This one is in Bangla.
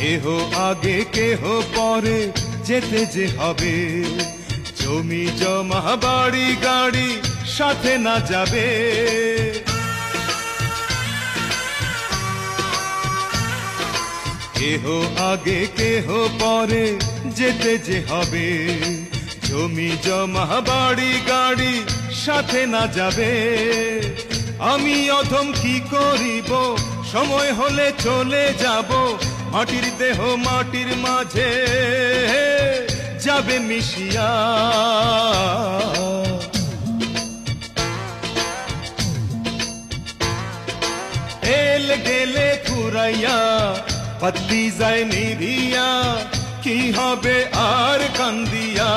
কেহ আগে কেহ পরে যেতে যে হবে, জমি জমা বাড়ি গাড়ি সাথে না যাবে। কেহ আগে কেহ পরে যেতে যে হবে, জমি জমা বাড়ি গাড়ি সাথে না যাবে। আমি অধম কি করিব, সময় হলে চলে যাব, মাটির দেহ মাটির মাঝে যাবে মিশিয়া। এল গেলে ফুরাইয়া পাত্তি যায় নিভিয়া, কি হবে আর কান্দিয়া।